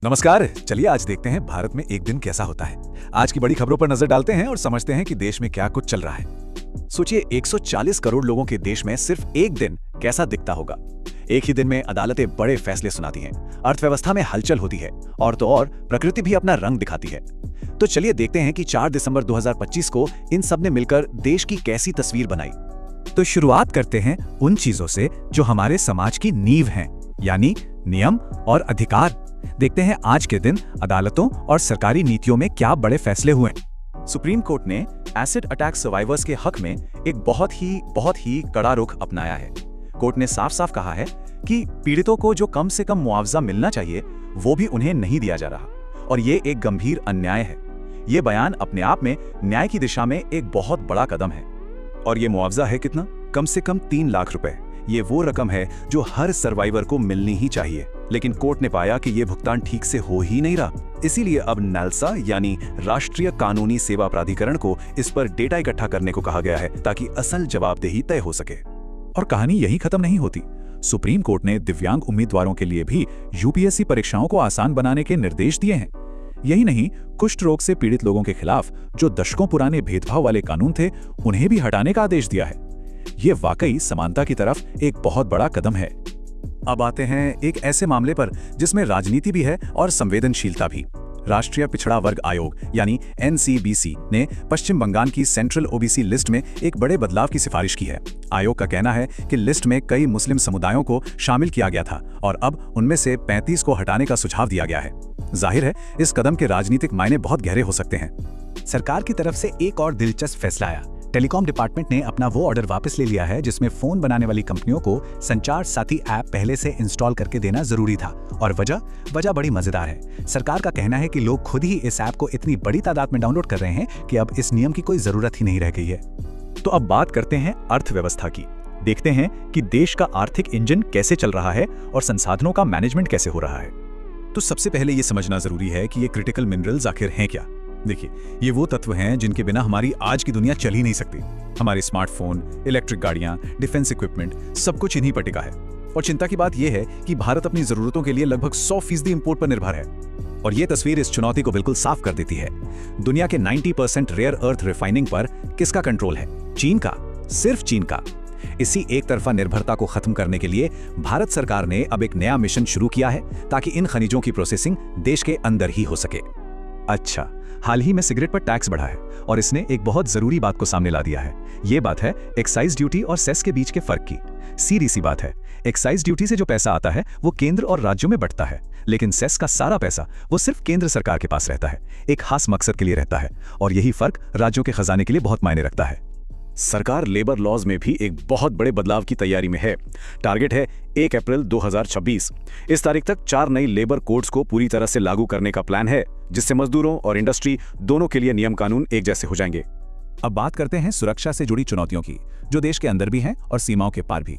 नमस्कार। चलिए आज देखते हैं भारत में एक दिन कैसा होता है। आज की बड़ी खबरों पर नजर डालते हैं और समझते हैं कि देश में क्या कुछ चल रहा है। सोचिए 140 करोड़ लोगों के देश में सिर्फ एक दिन कैसा दिखता होगा। एक ही दिन में अदालतें बड़े फैसले सुनाती हैं, अर्थव्यवस्था में हलचल होती है और तो और प्रकृति भी अपना रंग दिखाती है। तो चलिए देखते हैं कि 4 दिसंबर 2025 को इन सब ने मिलकर देश की कैसी तस्वीर बनाई। तो शुरुआत करते हैं उन चीजों से जो हमारे समाज की नींव हैं, यानी नियम और अधिकार। देखते हैं आज के दिन अदालतों और सरकारी नीतियों में क्या बड़े फैसले हुए। सुप्रीम कोर्ट ने एसिड अटैक सर्वाइवर्स के हक में एक बहुत ही कड़ा रुख अपनाया है। कोर्ट ने साफ साफ कहा है कि पीड़ितों को जो कम से कम मुआवजा मिलना चाहिए वो भी उन्हें नहीं दिया जा रहा और ये एक गंभीर अन्याय है। ये बयान अपने आप में न्याय की दिशा में एक बहुत बड़ा कदम है। और ये मुआवजा है कितना? कम से कम 3 लाख रुपए। ये वो रकम है जो हर सर्वाइवर को मिलनी ही चाहिए, लेकिन कोर्ट ने पाया कि ये भुगतान ठीक से हो ही नहीं रहा। इसीलिए अब नालसा यानी राष्ट्रीय कानूनी सेवा प्राधिकरण को इस पर डेटा इकट्ठा करने को कहा गया है ताकि असल जवाबदेही तय हो सके। और कहानी यही खत्म नहीं होती। सुप्रीम कोर्ट ने दिव्यांग उम्मीदवारों के लिए भी यूपीएससी परीक्षाओं को आसान बनाने के निर्देश दिए हैं। यही नहीं, कुष्ठ रोग से पीड़ित लोगों के खिलाफ जो दशकों पुराने भेदभाव वाले कानून थे उन्हें भी हटाने का आदेश दिया है। ये वाकई समानता की तरफ एक बहुत बड़ा कदम है। अब आते हैं एक ऐसे मामले पर जिसमें राजनीति भी है और संवेदनशीलता भी। राष्ट्रीय पिछड़ा वर्ग आयोग यानी एनसीबीसी ने पश्चिम बंगाल की सेंट्रल ओबीसी लिस्ट में एक बड़े बदलाव की सिफारिश की है। आयोग का कहना है कि लिस्ट में कई मुस्लिम समुदायों को शामिल किया गया था और अब उनमें से 35 को हटाने का सुझाव दिया गया है। जाहिर है इस कदम के राजनीतिक मायने बहुत गहरे हो सकते हैं। सरकार की तरफ से एक और दिलचस्प फैसला आया। टेलीकॉम डिपार्टमेंट ने अपना वो ऑर्डर वापस ले लिया है जिसमें फोन बनाने वाली कंपनियों को संचार साथी ऐप पहले से इंस्टॉल करके देना जरूरी था। और वजह बड़ी मजेदार है। सरकार का कहना है कि लोग खुद ही इस ऐप को इतनी बड़ी तादाद में डाउनलोड कर रहे हैं कि अब इस नियम की कोई जरूरत ही नहीं रह गई है। तो अब बात करते हैं अर्थव्यवस्था की। देखते हैं कि देश का आर्थिक इंजन कैसे चल रहा है और संसाधनों का मैनेजमेंट कैसे हो रहा है। तो सबसे पहले ये समझना जरूरी है कि ये क्रिटिकल मिनरल्स आखिर हैं क्या। देखिए, ये वो तत्व हैं जिनके बिना हमारी आज की दुनिया चल ही नहीं सकती। हमारे स्मार्टफोन, इलेक्ट्रिक गाड़ियां, डिफेंस इक्विपमेंट, सब कुछ इन्हीं पर टिका है। और चिंता की बात यह है कि भारत अपनी जरूरतों के लिए लगभग 100% इंपोर्ट पर निर्भर है। और ये तस्वीर इस चुनौती को बिल्कुल साफ कर देती है। दुनिया के 90% रेयर अर्थ रिफाइनिंग पर किसका कंट्रोल है? चीन का, सिर्फ चीन का। इसी एक तरफा निर्भरता को खत्म करने के लिए भारत सरकार ने अब एक नया मिशन शुरू किया है ताकि इन खनिजों की प्रोसेसिंग देश के अंदर ही हो सके। अच्छा, हाल ही में सिगरेट पर टैक्स बढ़ा है और इसने एक बहुत जरूरी बात को सामने ला दिया है। ये बात है एक्साइज ड्यूटी और सेस के बीच के फर्क की। सीधी सी बात है, एक्साइज ड्यूटी से जो पैसा आता है वो केंद्र और राज्यों में बंटता है, लेकिन सेस का सारा पैसा वो सिर्फ केंद्र सरकार के पास रहता है, एक खास मकसद के लिए रहता है। और यही फर्क राज्यों के खजाने के लिए बहुत मायने रखता है। सरकार लेबर लॉज में भी एक बहुत बड़े बदलाव की तैयारी में है। टारगेट है 1 अप्रैल 2026। इस तारीख तक 4 नई लेबर कोड्स को पूरी तरह से लागू करने का प्लान है, जिससे मजदूरों और इंडस्ट्री दोनों के लिए नियम कानून एक जैसे हो जाएंगे। अब बात करते हैं सुरक्षा से जुड़ी चुनौतियों की, जो देश के अंदर भी हैं और सीमाओं के पार भी।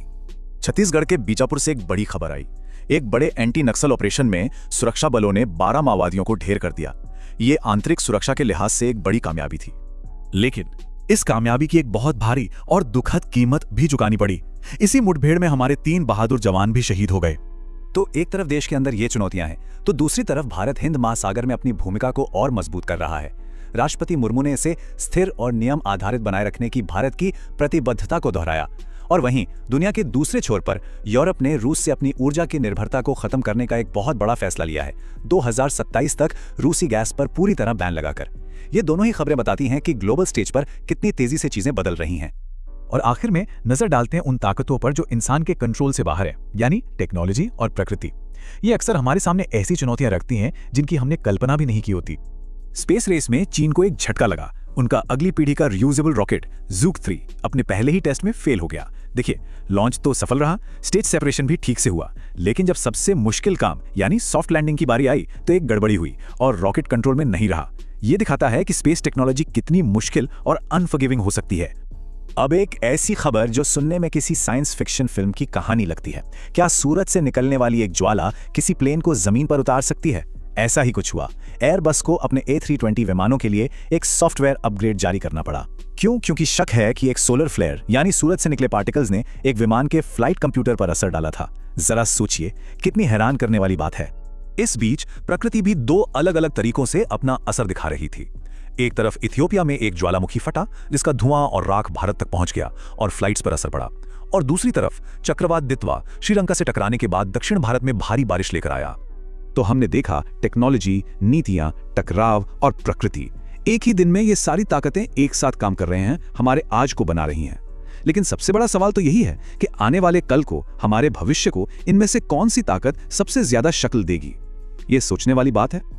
छत्तीसगढ़ के बीजापुर से एक बड़ी खबर आई। एक बड़े एंटी नक्सल ऑपरेशन में सुरक्षा बलों ने 12 माओवादियों को ढेर कर दिया। ये आंतरिक सुरक्षा के लिहाज से एक बड़ी कामयाबी थी, लेकिन इस कामयाबी की एक बहुत भारी और दुखद कीमत भी चुकानी पड़ी। इसी मुठभेड़ में हमारे 3 बहादुर जवान भी शहीद हो गए। तो एक तरफ देश के अंदर ये चुनौतियां हैं, तो दूसरी तरफ भारत हिंद महासागर में अपनी भूमिका को और मजबूत कर रहा है। राष्ट्रपति मुर्मू ने इसे स्थिर और नियम आधारित बनाए रखने की भारत की प्रतिबद्धता को दोहराया। और वहीं दुनिया के दूसरे छोर पर यूरोप ने रूस से अपनी ऊर्जा की निर्भरता को खत्म करने का एक बहुत बड़ा फैसला लिया है, 2027 तक रूसी गैस पर पूरी तरह बैन लगाकर। ये दोनों ही खबरें बताती हैं कि ग्लोबल स्टेज पर कितनी तेजी से चीजें बदल रही हैं। और आखिर में नजर डालते हैं उन ताकतों पर जो इंसान के कंट्रोल से बाहर है, यानी टेक्नोलॉजी और प्रकृति। ये अक्सर हमारे सामने ऐसी चुनौतियां रखती हैं जिनकी हमने कल्पना भी नहीं की होती। स्पेस रेस में चीन को एक झटका लगा। उनका अगली पीढ़ी का रियूजेबल रॉकेट ज़ूक 3 अपने पहले ही टेस्ट में फेल हो गया। देखिए, लॉन्च तो सफल रहा, स्टेज सेपरेशन भी ठीक से हुआ, लेकिन जब सबसे मुश्किल काम यानी सॉफ्ट लैंडिंग की बारी आई तो एक गड़बड़ी हुई और रॉकेट कंट्रोल में नहीं रहा। ये दिखाता है कि स्पेस टेक्नोलॉजी कितनी मुश्किल और अनफॉरगिविंग हो सकती है। अब एक ऐसी खबर जो सुनने में किसी साइंस फिक्शन फिल्म की कहानी लगती है। क्या सूरज से निकलने वाली एक ज्वाला किसी प्लेन को जमीन पर उतार सकती है? ऐसा ही कुछ हुआ। एयरबस को अपने A320 विमानों के लिए एक सॉफ्टवेयर अपग्रेड जारी करना पड़ा। क्यों? क्योंकि शक है कि एक सोलर फ्लेयर यानी सूरज से निकले पार्टिकल्स ने एक विमान के फ्लाइट कंप्यूटर पर असर डाला था। जरा सोचिए, कितनी हैरान करने वाली बात है। इस बीच प्रकृति भी दो अलग अलग तरीकों से अपना असर दिखा रही थी। एक तरफ इथियोपिया में एक ज्वालामुखी फटा, जिसका धुआं और राख भारत तक पहुंच गया और फ्लाइट्स पर असर पड़ा, और दूसरी तरफ चक्रवात दितवा श्रीलंका से टकराने के बाद दक्षिण भारत में भारी बारिश लेकर आया। तो हमने देखा टेक्नोलॉजी, नीतियां, टकराव और प्रकृति, एक ही दिन में ये सारी ताकतें एक साथ काम कर रहे हैं, हमारे आज को बना रही हैं। लेकिन सबसे बड़ा सवाल तो यही है कि आने वाले कल को, हमारे भविष्य को, इनमें से कौन सी ताकत सबसे ज्यादा शक्ल देगी? ये सोचने वाली बात है।